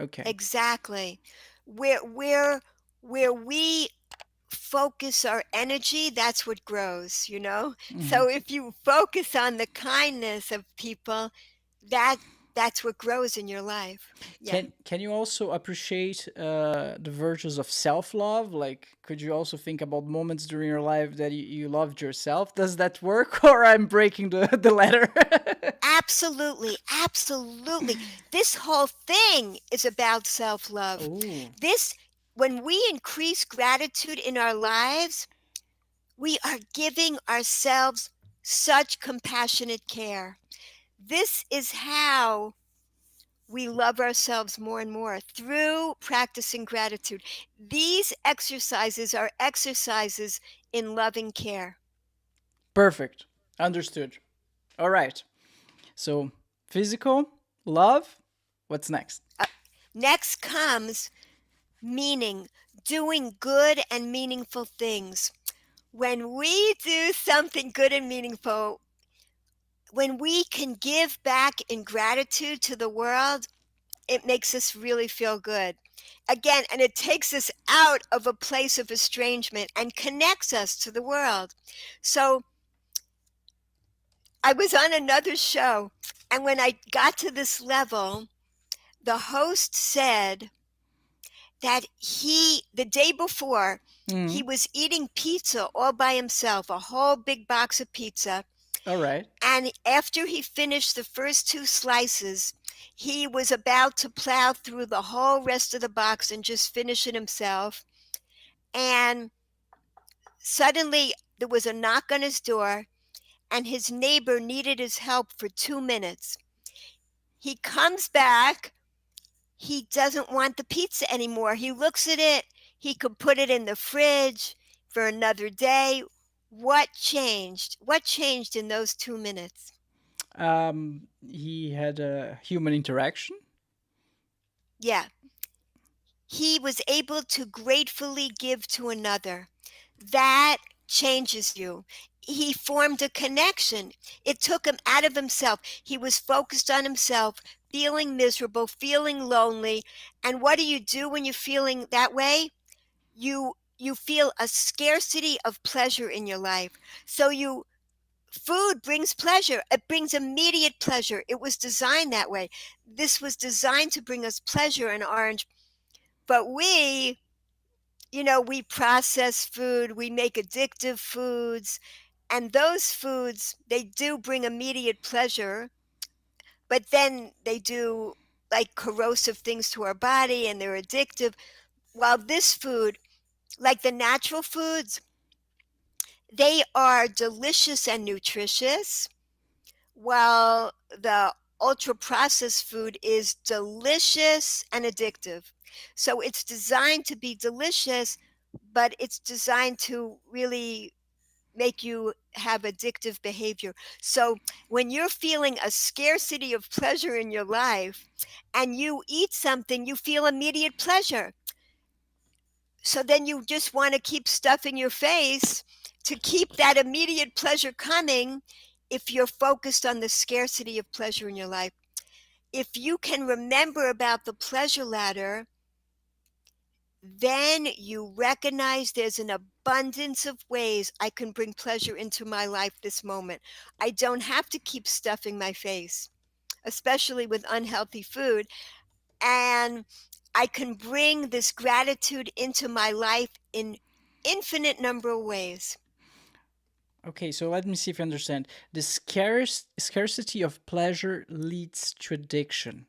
Okay. Exactly. Where we focus our energy, that's what grows, you know? Hmm. So if you focus on the kindness of people, that that's what grows in your life. Yeah. Can you also appreciate the virtues of self love? Like, could you also think about moments during your life that you loved yourself? Does that work, or I'm breaking the letter? Absolutely. Absolutely. This whole thing is about self-love. Oh, This When we increase gratitude in our lives, we are giving ourselves such compassionate care. This is how we love ourselves more and more through practicing gratitude. These exercises are exercises in loving care. perfect. Understood. All right. So, physical, love. What's next? Uh, Next comes meaning, doing good and meaningful things. When we do something good and meaningful, when we can give back in gratitude to the world, it makes us really feel good. Again, and it takes us out of a place of estrangement and connects us to the world. So I was on another show, and when I got to this level, the host said that the day before, he Mm, was eating pizza all by himself, a whole big box of pizza. all right. And after he finished the first two slices, he was about to plow through the whole rest of the box and just finish it himself. And suddenly there was a knock on his door, and his neighbor needed his help for 2 minutes. He comes back. He doesn't want the pizza anymore. He looks at it. He could put it in the fridge for another day. What changed? What changed in those 2 minutes? He had a human interaction. Yeah, he was able to gratefully give to another. That changes you. He formed a connection. It took him out of himself. He was focused on himself, feeling miserable, feeling lonely. And what do you do when you're feeling that way? You feel a scarcity of pleasure in your life. So you food brings pleasure. It brings immediate pleasure. It was designed that way. This was designed to bring us pleasure and orange. But we process food, we make addictive foods, and those foods, they do bring immediate pleasure, but then they do like corrosive things to our body and they're addictive. While this food, like the natural foods, they are delicious and nutritious, while the ultra processed food is delicious and addictive. So it's designed to be delicious, but it's designed to really make you have addictive behavior. So when you're feeling a scarcity of pleasure in your life and you eat something, you feel immediate pleasure. So then you just want to keep stuffing your face to keep that immediate pleasure coming if you're focused on the scarcity of pleasure in your life. If you can remember about the pleasure ladder, then you recognize there's an abundance of ways I can bring pleasure into my life this moment. I don't have to keep stuffing my face, especially with unhealthy food. And I can bring this gratitude into my life in infinite number of ways. Okay, so let me see if I understand. The scarcity of pleasure leads to addiction.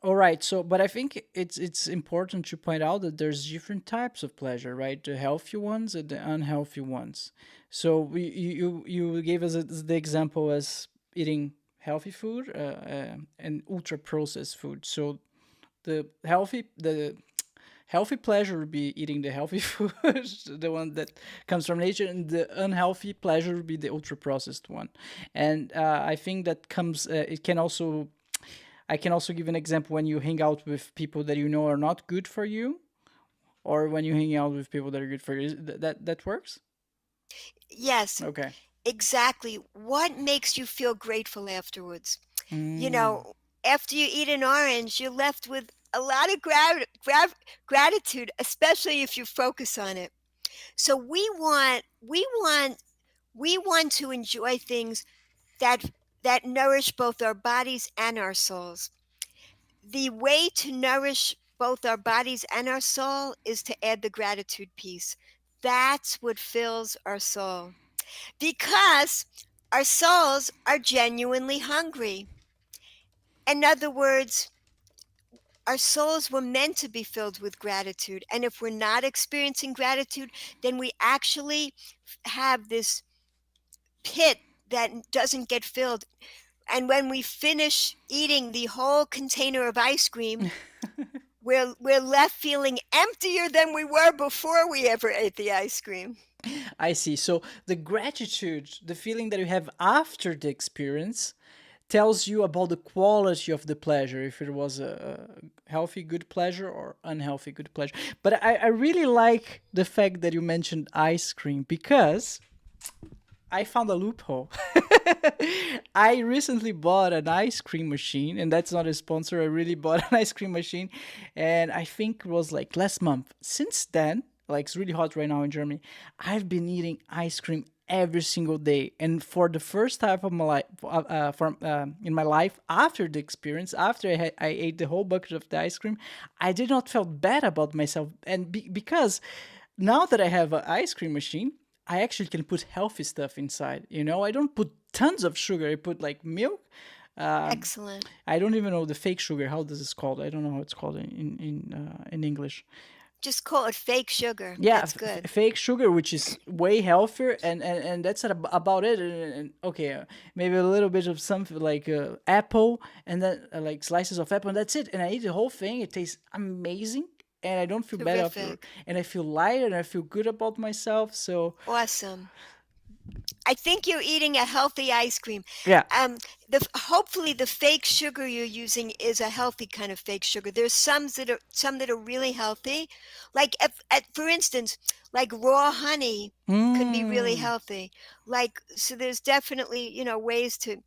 All right. So, but I think it's important to point out that there's different types of pleasure, right? The healthy ones and the unhealthy ones. So you gave us the example as eating healthy food and ultra processed food. So the healthy pleasure would be eating the healthy food, the one that comes from nature, and the unhealthy pleasure would be the ultra processed one. And I think that comes. It can also I can also give an example when you hang out with people that you know are not good for you, or when you hang out with people that are good for you. That works? Yes, Okay. exactly. What makes you feel grateful afterwards? You Mm, know, after you eat an orange, you're left with a lot of gratitude, especially if you focus on it. So we want to enjoy things that that nourish both our bodies and our souls. The way to nourish both our bodies and our soul is to add the gratitude piece. That's what fills our soul. Because our souls are genuinely hungry. In other words, our souls were meant to be filled with gratitude. And if we're not experiencing gratitude, then we actually have this pit that doesn't get filled. And when we finish eating the whole container of ice cream, we're left feeling emptier than we were before we ever ate the ice cream. I see. So the gratitude, the feeling that you have after the experience, tells you about the quality of the pleasure, if it was a healthy, good pleasure or unhealthy, good pleasure. But I really like the fact that you mentioned ice cream because I found a loophole. I recently bought an ice cream machine, and that's not a sponsor. I really bought an ice cream machine, and I think it was like last month. Since then, like it's really hot right now in Germany, I've been eating ice cream every single day. And for the first time of my life, from in my life, after the experience, after I ate the whole bucket of the ice cream, I did not feel bad about myself, and because now that I have an ice cream machine, I actually can put healthy stuff inside. I don't put tons of sugar. I put like milk. Excellent. I don't even know the fake sugar. How does this called? I don't know how it's called in English. Just call it fake sugar. Yeah, That's good. fake sugar, which is way healthier, and that's about it. And okay, maybe a little bit of something like apple, and then like slices of apple, and that's it. And I eat the whole thing. It tastes amazing, and I don't feel bad after, Terrific. and I feel light, and I feel good about myself. So Awesome. I think you're eating a healthy ice cream. yeah. Hopefully the fake sugar you're using is a healthy kind of fake sugar. There's some that are really healthy, like for instance, like raw honey can be really Mm, healthy. Like so, there's definitely ways to.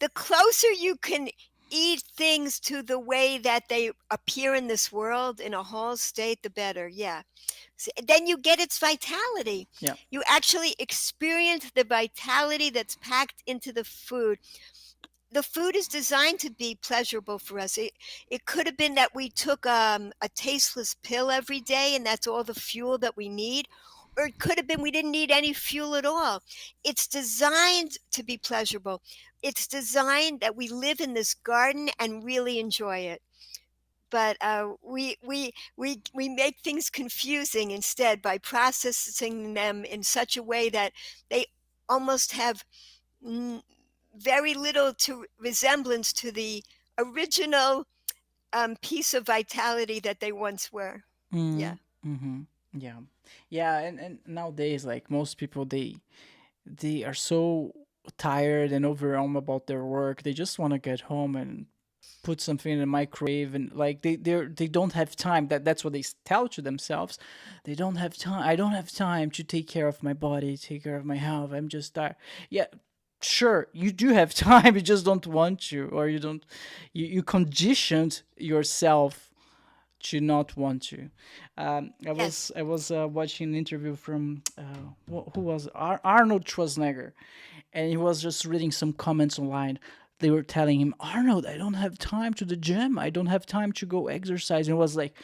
The closer you can eat things to the way that they appear in this world in a whole state, the better. Yeah. Then you get its vitality. yeah. You actually experience the vitality that's packed into the food. The food is designed to be pleasurable for us. It could have been that we took a tasteless pill every day and that's all the fuel that we need. Or it could have been we didn't need any fuel at all. It's designed to be pleasurable. It's designed that we live in this garden and really enjoy it. But we make things confusing instead by processing them in such a way that they almost have n- very little to resemblance to the original piece of vitality that they once were. Yeah. Mm, mm-hmm. Yeah. Yeah, and nowadays like most people they are so tired and overwhelmed about their work. They just want to get home and put something in the microwave, and like they don't have time. That's what they tell to themselves. They don't have time. I don't have time to take care of my body, take care of my health. I'm just tired. Yeah, sure, you do have time. You just don't want to, or you don't. You conditioned yourself to not want to. I was Yes. I was watching an interview from who was Arnold Schwarzenegger, and he was just reading some comments online. They were telling him, Arnold, I don't have time to the gym. I don't have time to go exercise. And it was like,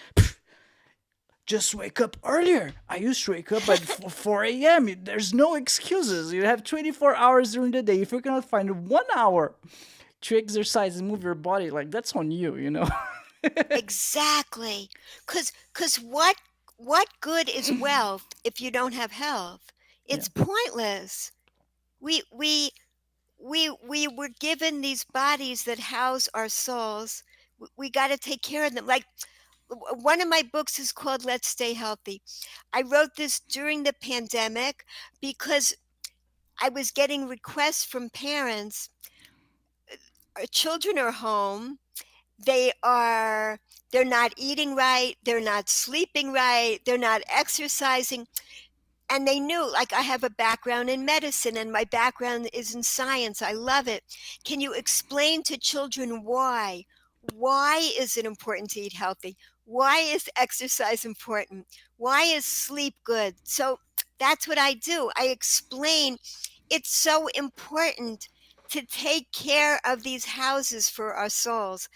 just wake up earlier. I used to wake up at 4 a.m. There's no excuses. You have 24 hours during the day. If you cannot find 1 hour to exercise and move your body, like that's on you. Exactly. Cause what good is wealth if you don't have health? Yeah. It's pointless. We we we were given these bodies that house our souls. We got to take care of them. Like one of my books is called Let's Stay Healthy. I wrote this during the pandemic because I was getting requests from parents. Our children are home. They are they're not eating right, they're not sleeping right, they're not exercising. And they knew, like, I have a background in medicine and my background is in science. I love it. Can you explain to children why? Why is it important to eat healthy? Why is exercise important? Why is sleep good? So that's what I do. I explain it's so important to take care of these houses for our souls.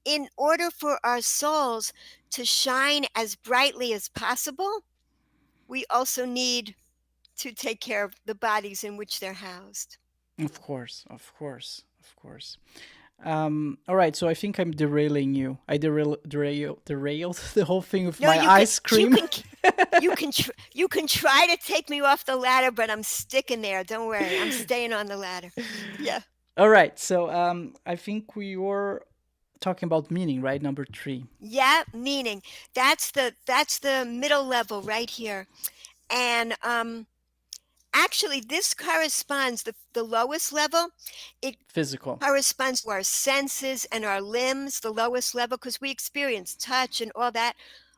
In order for our souls to shine as brightly as possible, we also need to take care of the bodies in which they're housed. Of course, of course, of course. All right, so I think I'm derailing you. I derailed the whole thing with No, my you can ice you cream. can you can try to take me off the ladder, but I'm sticking there. Don't worry, I'm staying on the ladder. Yeah. All right, so I think we were talking about meaning, right? Number three. Yeah, meaning that's the middle level right here. And actually this corresponds the lowest level, it Physical. corresponds to our senses and our limbs, the lowest level, because we experience touch and all that.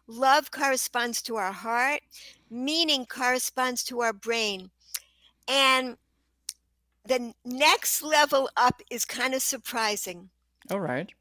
Love corresponds to our heart, meaning corresponds to our brain. And the next level up is kind of surprising. All right.